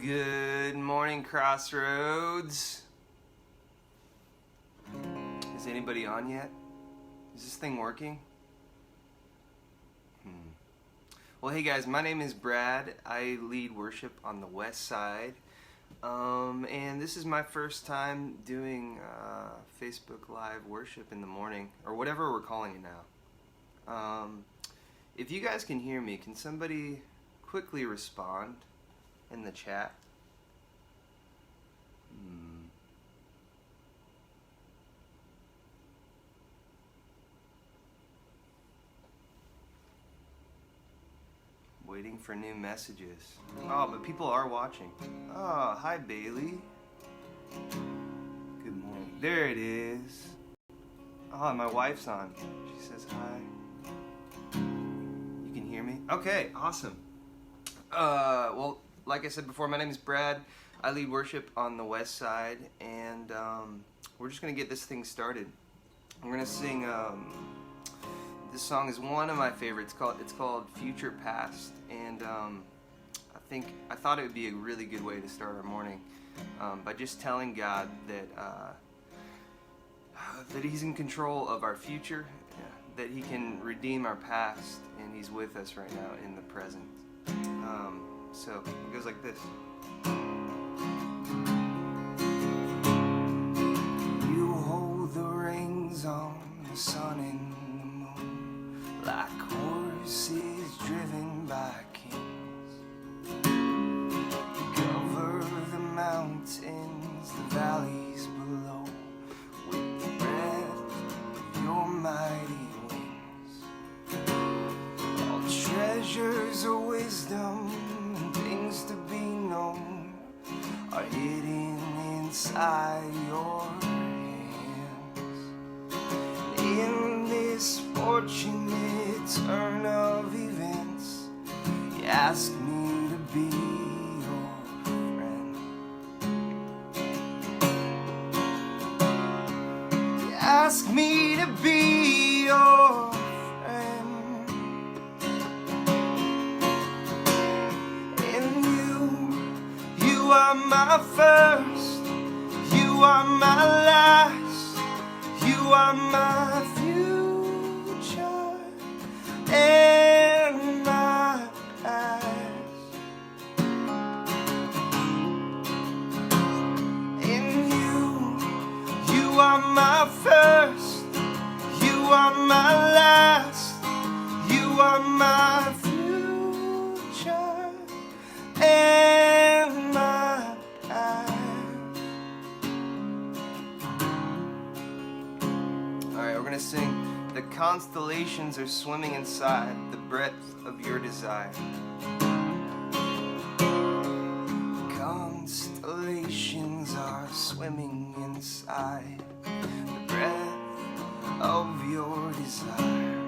Good morning, Crossroads. Is anybody on yet? Is this thing working? Well, hey guys, my name is Brad. I lead worship on the west side. And this is my first time doing Facebook Live worship in the morning, or whatever we're calling it now. If you guys can hear me, can somebody quickly respond in the chat? Waiting for new messages. Oh, but people are watching. Oh, hi Bailey. Good morning. There it is. Oh, my wife's on. She says hi. You can hear me? Okay, awesome. Well, like I said before, my name is Brad. I lead worship on the west side, and we're just gonna get this thing started. I'm gonna sing. This song is one of my favorites. It's called Future Past, and I thought it would be a really good way to start our morning by just telling God that He's in control of our future, that He can redeem our past, and He's with us right now in the present. So it goes like this. You hold the reins on the sun and the moon, like horses driven by kings. You cover the mountains, the valleys below, with the breath of your mighty wings. All treasures of wisdom and things to be known are hidden inside your hands. In this fortunate turn of events, you ask me to be your friend. You ask me to be your friend. And you are my first, you are my last, you are my future and my past. In you are my first, you are my last, you are my future and my past. Alright, we're gonna sing. The constellations are swimming inside the breadth of your desire. Constellations are swimming inside the breadth of your desire.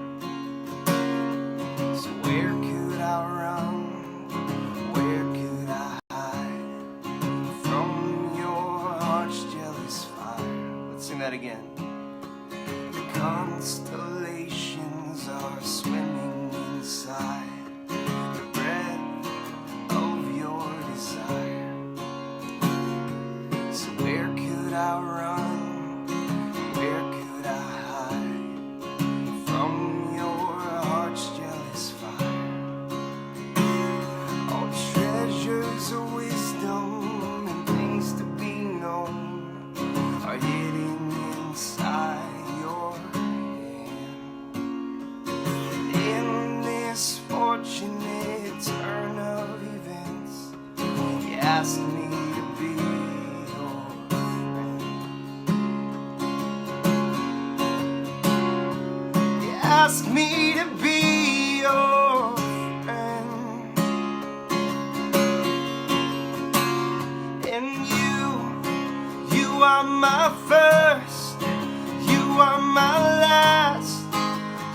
So where could I run? Where could I hide from your heart's jealous fire? Let's sing that again. Constellations are swimming inside the breadth of your desire. So where could I run? Where could I hide from your heart's jealous fire? All treasures of wisdom and things to be known are hidden inside your fortunate turn of events, you ask me to be your friend. You ask me to be your friend. And you are my first, you are my last,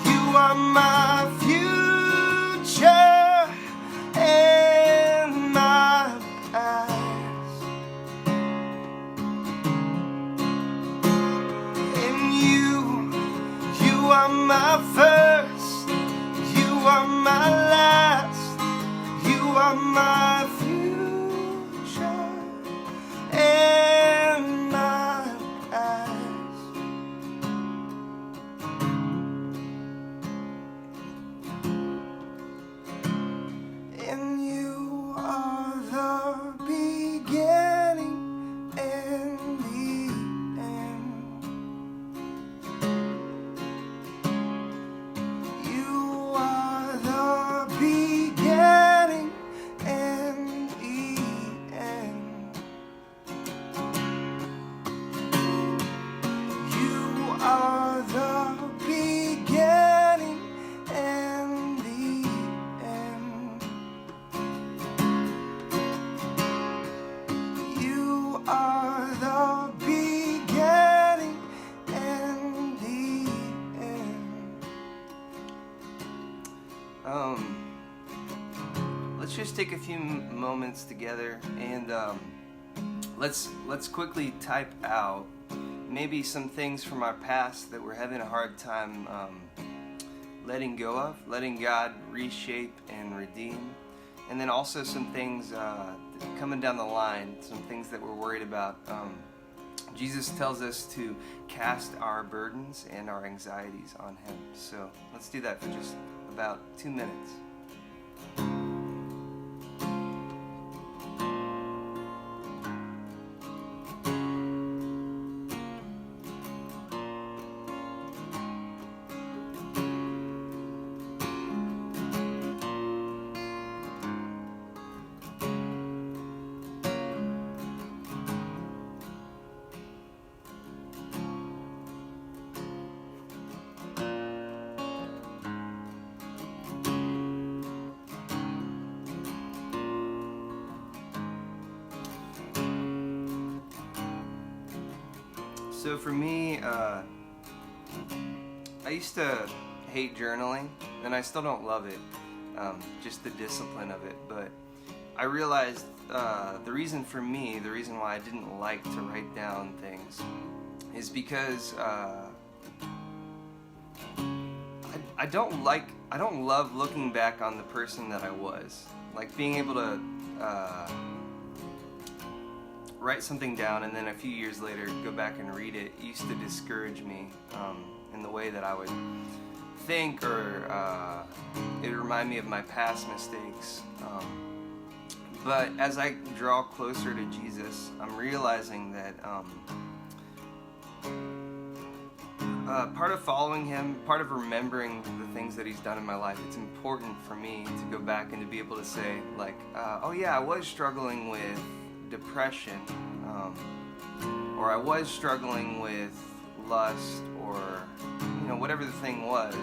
you are my future and my past. And you are my first, you are my last, you are my future let's just take a few moments together and let's quickly type out maybe some things from our past that we're having a hard time letting go of, letting God reshape and redeem, and then also some things coming down the line, some things that we're worried about. Jesus tells us to cast our burdens and our anxieties on Him. So let's do that for just about 2 minutes. So for me, I used to hate journaling, and I still don't love it, just the discipline of it. But I realized the reason why I didn't like to write down things is because I don't love looking back on the person that I was. Like being able to write something down and then a few years later go back and read it used to discourage me in the way that I would think, or it would remind me of my past mistakes. But as I draw closer to Jesus, I'm realizing that part of following Him, part of remembering the things that He's done in my life, it's important for me to go back and to be able to say, like, oh yeah, I was struggling with depression, or I was struggling with lust, or whatever the thing was.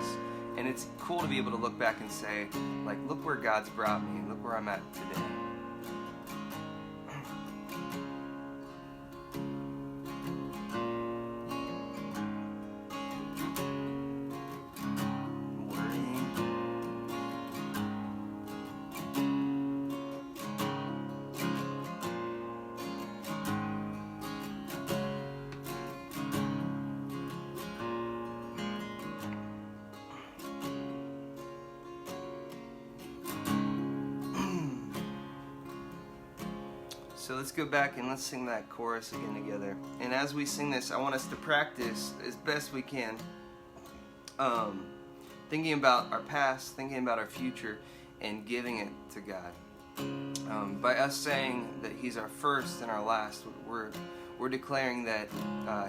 And it's cool to be able to look back and say, like, look where God's brought me, look where I'm at today. So let's go back and let's sing that chorus again together. And as we sing this, I want us to practice as best we can, thinking about our past, thinking about our future, and giving it to God. By us saying that He's our first and our last, we're declaring that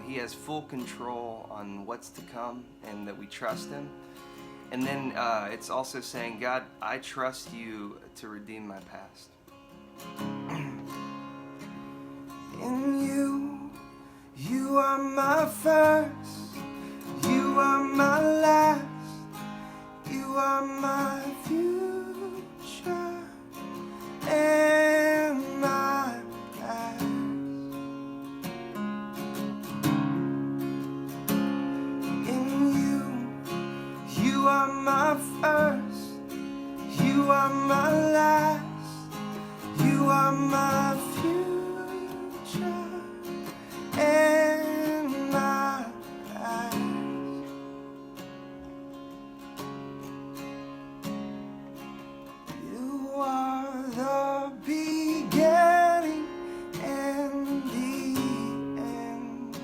He has full control on what's to come and that we trust Him. And then it's also saying, God, I trust You to redeem my past. In You are my first, You are my last, You are my future and my past. In You are my first, You are my last, You are my future and my past. You are the beginning and the end.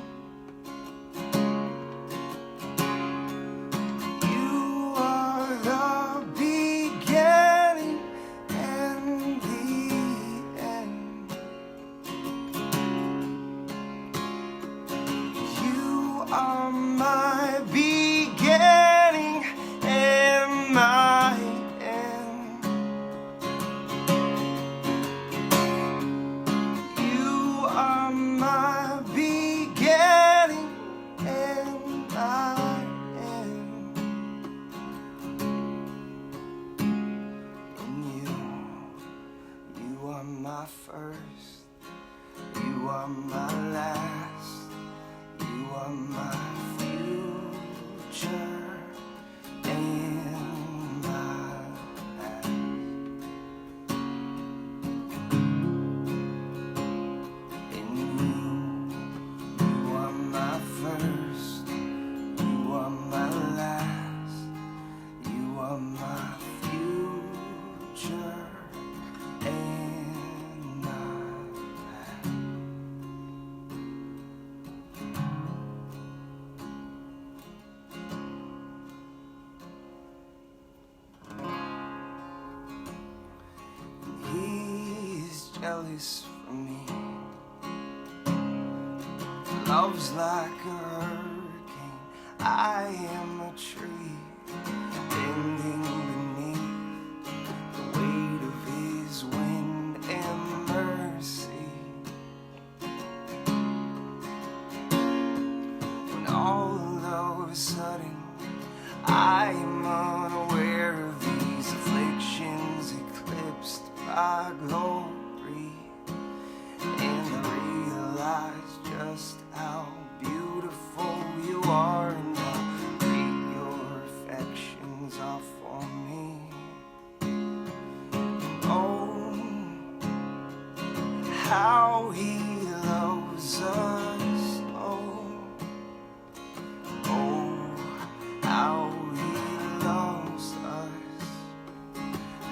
You are the beginning and the end. You are my beginning and my end. You are my beginning and my end. And you are my first, You are my last, You are my future and my jealous for me. Love's like a hurricane, I am a tree, bending beneath the weight of his wind and mercy. When all of a sudden I am unaware of these afflictions eclipsed by glory, and I realize just how beautiful you are and how great your affections are for me. Oh, how he loves us. Oh, how he loves us.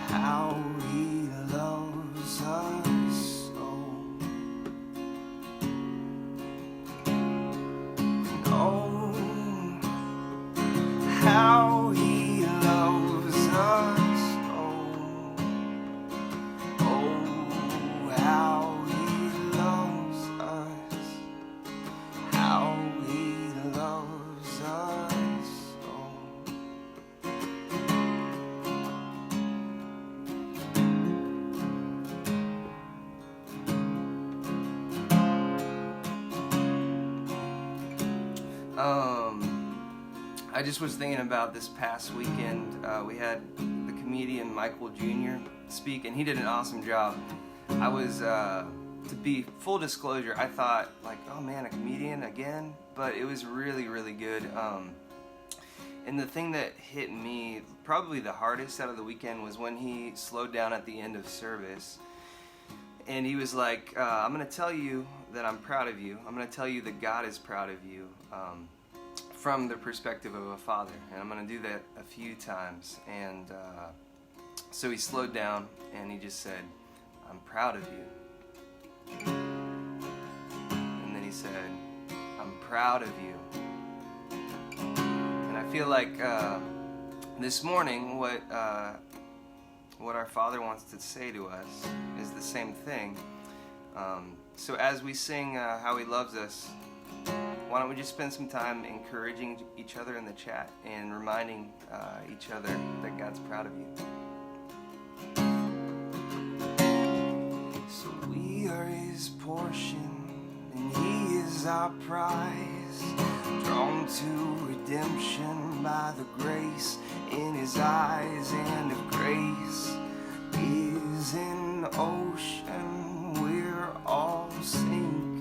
How he loves us. How he loves us, oh, how he loves us, how he loves us, I just was thinking about this past weekend. We had the comedian Michael Jr. speak, and he did an awesome job. I was, to be full disclosure, I thought, like, oh man, a comedian again? But it was really, really good. And the thing that hit me probably the hardest out of the weekend was when he slowed down at the end of service. And he was like, I'm going to tell you that I'm proud of you. I'm going to tell you that God is proud of you. From the perspective of a father, and I'm going to do that a few times. And so he slowed down and he just said, I'm proud of you. And then he said, I'm proud of you. And I feel like this morning what our Father wants to say to us is the same thing. So as we sing How He Loves Us, why don't we just spend some time encouraging each other in the chat and reminding each other that God's proud of you. So we are His portion, and He is our prize, drawn to redemption by the grace in His eyes. And if grace is an ocean, we're all sinking.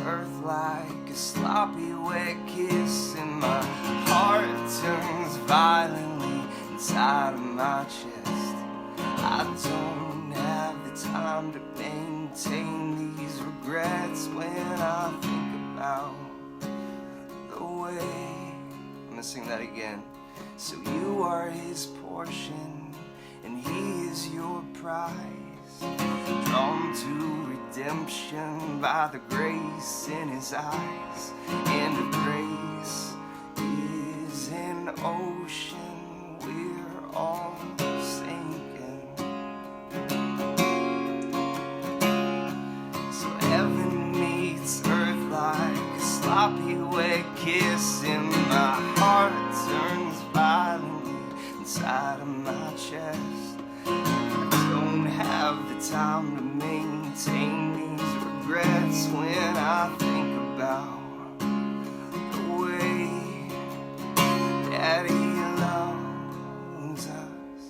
Earth like a sloppy wet kiss, and my heart turns violently inside of my chest. I don't have the time to maintain these regrets when I think about the way. I'm gonna sing that again. So you are His portion, and He is your prize, drawn to redemption by the grace in His eyes. And if grace is an ocean, we're all sinking. So heaven meets earth like a sloppy wet kiss, and my heart turns violently inside of my chest. I don't have the time to maintain these regrets when I think about the way that He loves us.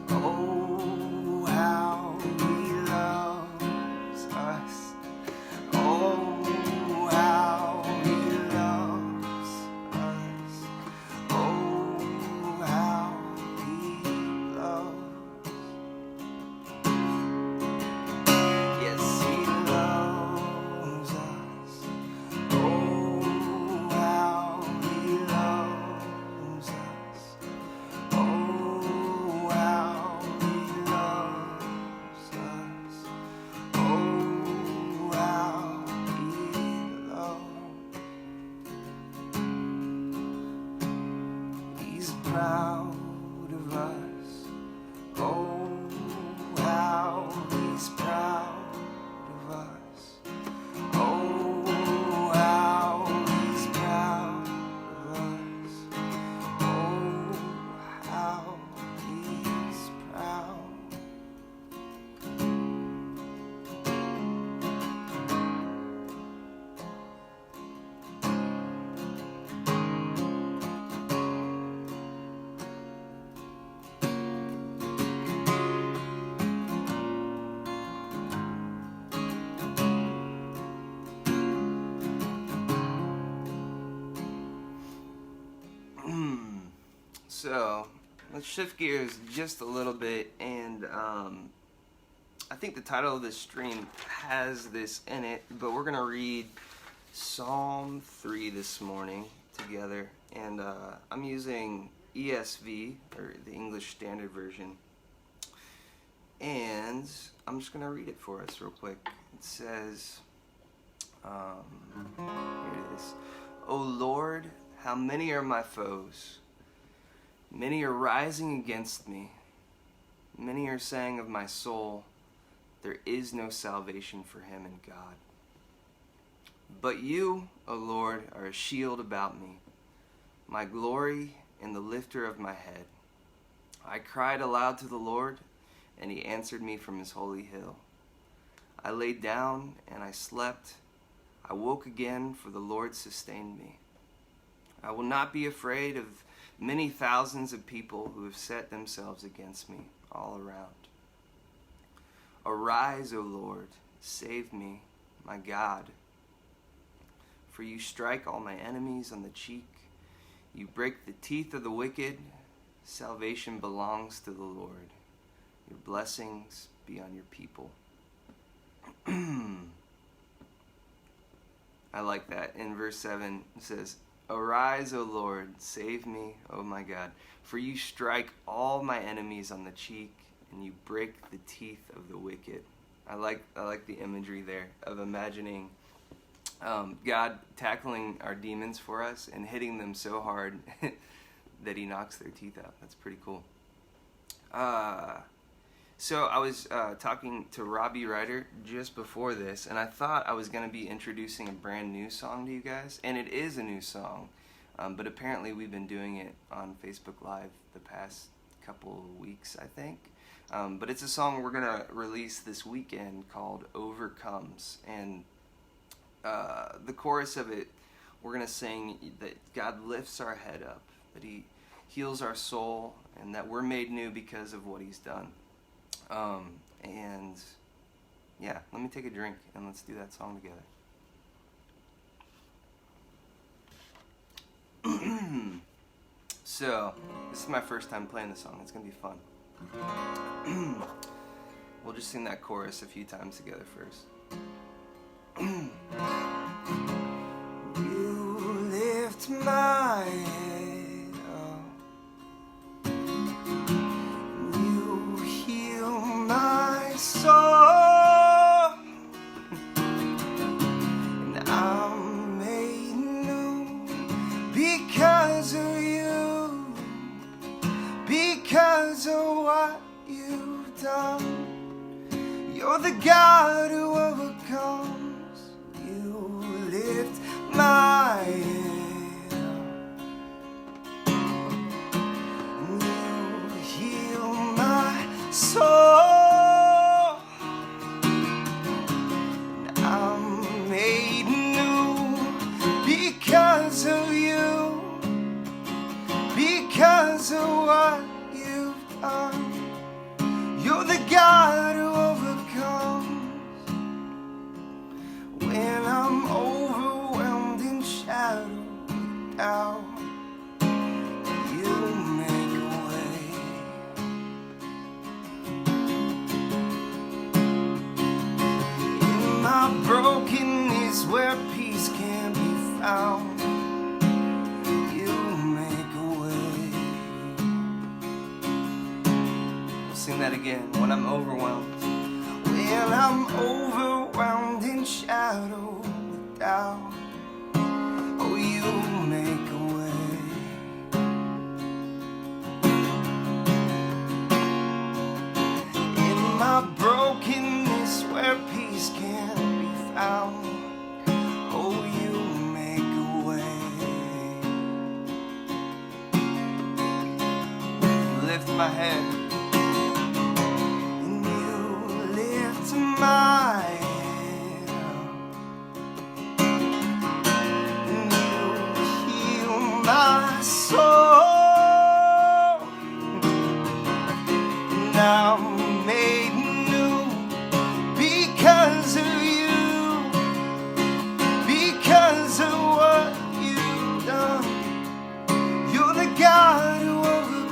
Oh, how He loves us. Oh, how He loves us. Oh, how He loves. Proud So let's shift gears just a little bit, and I think the title of this stream has this in it, but we're gonna read Psalm 3 this morning together, and I'm using ESV, or the English Standard Version, and I'm just gonna read it for us real quick. It says, here it is. O Lord, how many are my foes? Many are rising against me. Many are saying of my soul, there is no salvation for him in God. But you, O Lord, are a shield about me, my glory and the lifter of my head. I cried aloud to the Lord, and he answered me from his holy hill. I lay down and I slept. I woke again, for the Lord sustained me. I will not be afraid of many thousands of people who have set themselves against me all around. Arise, O Lord, save me, my God. For you strike all my enemies on the cheek. You break the teeth of the wicked. Salvation belongs to the Lord. Your blessings be on your people. I like that. In verse 7 it says, Arise, O Lord, save me, O my God. For you strike all my enemies on the cheek, and you break the teeth of the wicked. I like the imagery there of imagining God tackling our demons for us and hitting them so hard that he knocks their teeth out. That's pretty cool. So I was talking to Robbie Ryder just before this, and I thought I was going to be introducing a brand new song to you guys, and it is a new song, but apparently we've been doing it on Facebook Live the past couple of weeks, I think. But it's a song we're going to release this weekend called Overcomes, and the chorus of it, we're going to sing that God lifts our head up, that he heals our soul, and that we're made new because of what he's done. And yeah, let me take a drink and let's do that song together. So, this is my first time playing the song. It's gonna be fun. We'll just sing that chorus a few times together first. You lift my head up, you heal my soul, and I'm made new because of you, because of what you've done. You're the God who overcomes. You lift my head up, and you heal my soul, and I'm made new because of you, because of what you've done. You're the God who overcomes. When I'm overwhelmed in shadow, doubt, you make a way. In my brokenness where peace can be found, you make a way. We'll sing that again. When I'm overwhelmed. When I'm overwhelmed in shadow with doubt, oh, you make a way. In my brokenness where peace can be found, oh, you make a way. Lift my head. My head up, and you heal my soul, and I'm made new because of you, because of what you've done. You're the God who overcomes.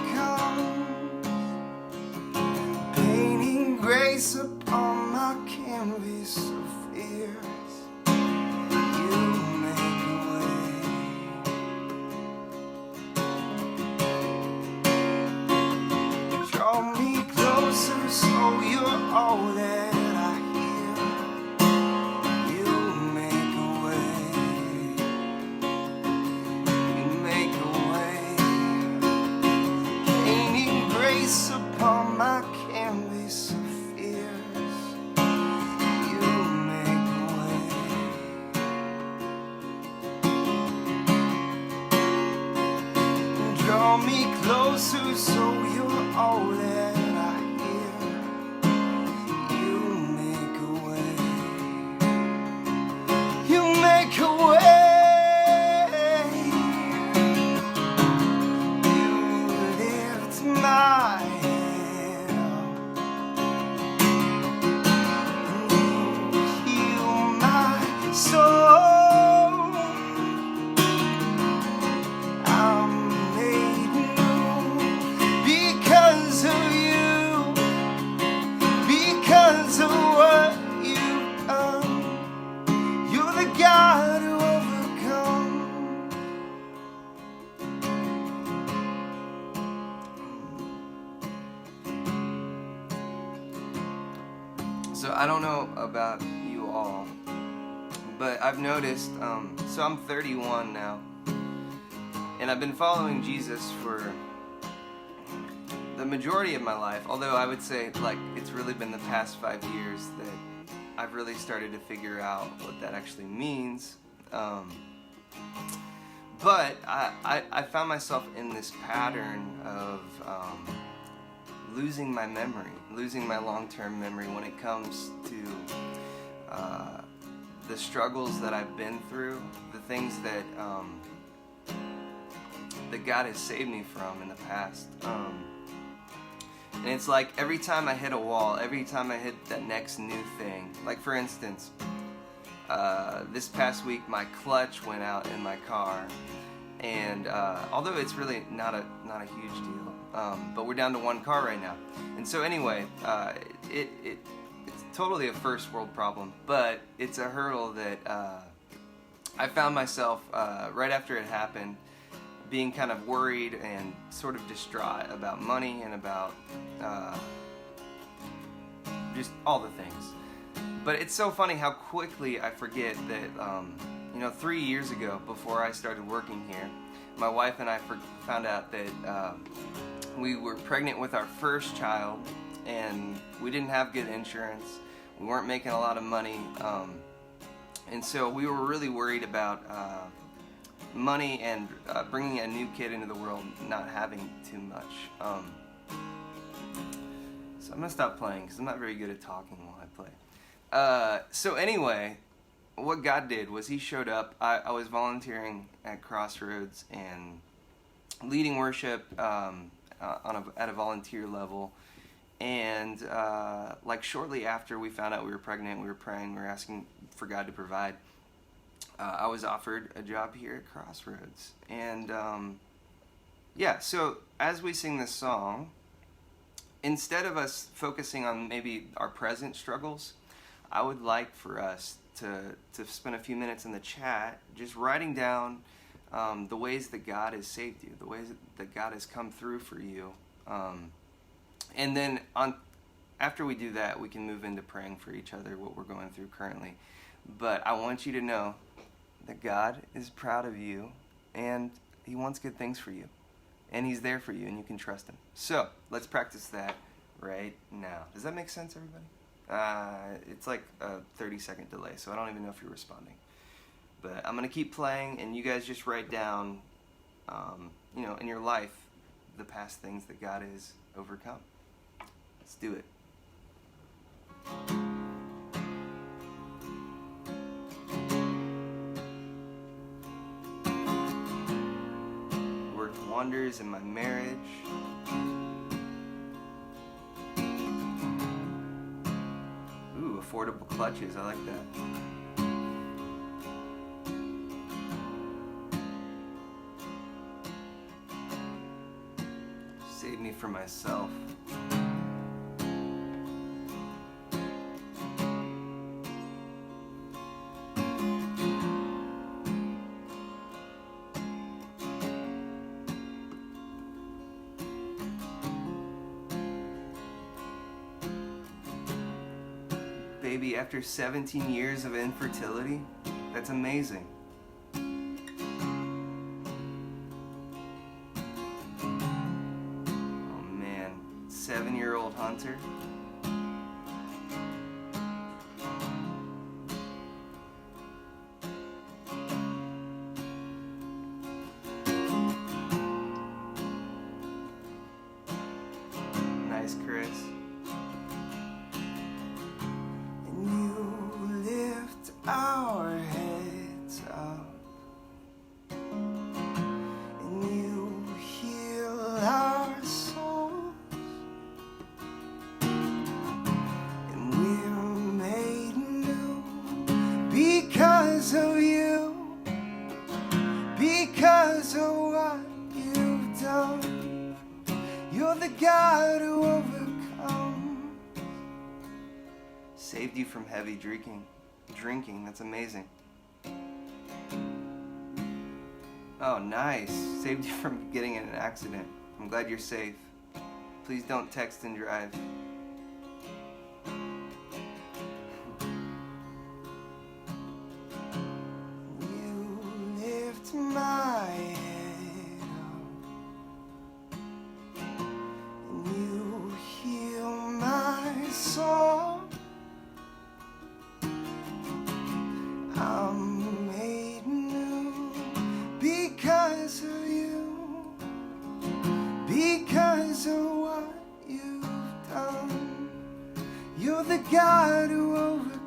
closer so you're all that I hear. You make a way. You make a way. You lift my head and you heal my soul. So I don't know about you all, but I've noticed, so I'm 31 now, and I've been following Jesus for the majority of my life, although I would say like it's really been the past 5 years that I've really started to figure out what that actually means. But I found myself in this pattern of losing my memory, losing my long-term memory when it comes to the struggles that I've been through, the things that that God has saved me from in the past. And it's like every time I hit a wall, every time I hit that next new thing, like for instance, this past week my clutch went out in my car, and although it's really not a huge deal, but we're down to one car right now. And so anyway, it's totally a first world problem, but it's a hurdle that I found myself right after it happened being kind of worried and sort of distraught about money and about just all the things. But it's so funny how quickly I forget that 3 years ago, before I started working here, my wife and I found out that we were pregnant with our first child, and we didn't have good insurance. We weren't making a lot of money, and so we were really worried about money and bringing a new kid into the world, not having too much. So I'm gonna stop playing because I'm not very good at talking while I play. So anyway, what God did was He showed up. I was volunteering at Crossroads and leading worship at a volunteer level, and like shortly after we found out we were pregnant, we were praying, we were asking for God to provide. I was offered a job here at Crossroads, and so as we sing this song, instead of us focusing on maybe our present struggles, I would like for us to spend a few minutes in the chat just writing down the ways that God has saved you, the ways that God has come through for you, and then after we do that, we can move into praying for each other, what we're going through currently. But I want you to know that God is proud of you, and He wants good things for you, and He's there for you, and you can trust Him. So let's practice that right now. Does that make sense, everybody? It's like a 30-second delay, so I don't even know if you're responding. But I'm going to keep playing, and you guys just write down, in your life, the past things that God has overcome. Let's do it. Worked wonders in my marriage. Ooh, affordable clutches. I like that. Save me from myself. Baby, after 17 years of infertility, that's amazing. Oh man, 7-year-old Hunter. You're the God who overcomes. Saved you from heavy drinking. That's amazing. Oh, nice. Saved you from getting in an accident. I'm glad you're safe. Please don't text and drive. You lift my head up, and you heal my soul. I'm made new because of you, because of what you've done. You're the God who overcomes.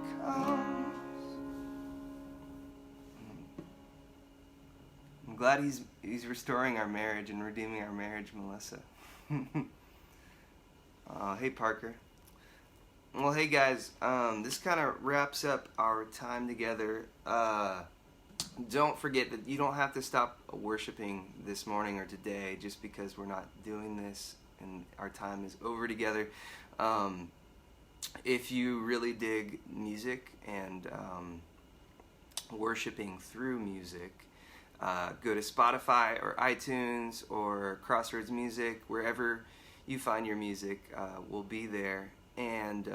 I'm glad he's restoring our marriage and redeeming our marriage, Melissa. Hey Parker. Well, hey guys, this kind of wraps up our time together. Don't forget that you don't have to stop worshiping this morning or today just because we're not doing this and our time is over together. If you really dig music and worshiping through music, go to Spotify or iTunes or Crossroads Music, wherever you find your music, we'll be there. And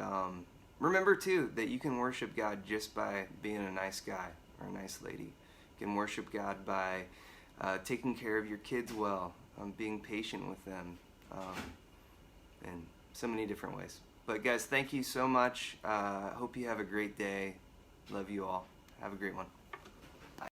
remember too that you can worship God just by being a nice guy or a nice lady. You can worship God by taking care of your kids well, being patient with them, in so many different ways. But guys, thank you so much. Hope you have a great day. Love you all. Have a great one.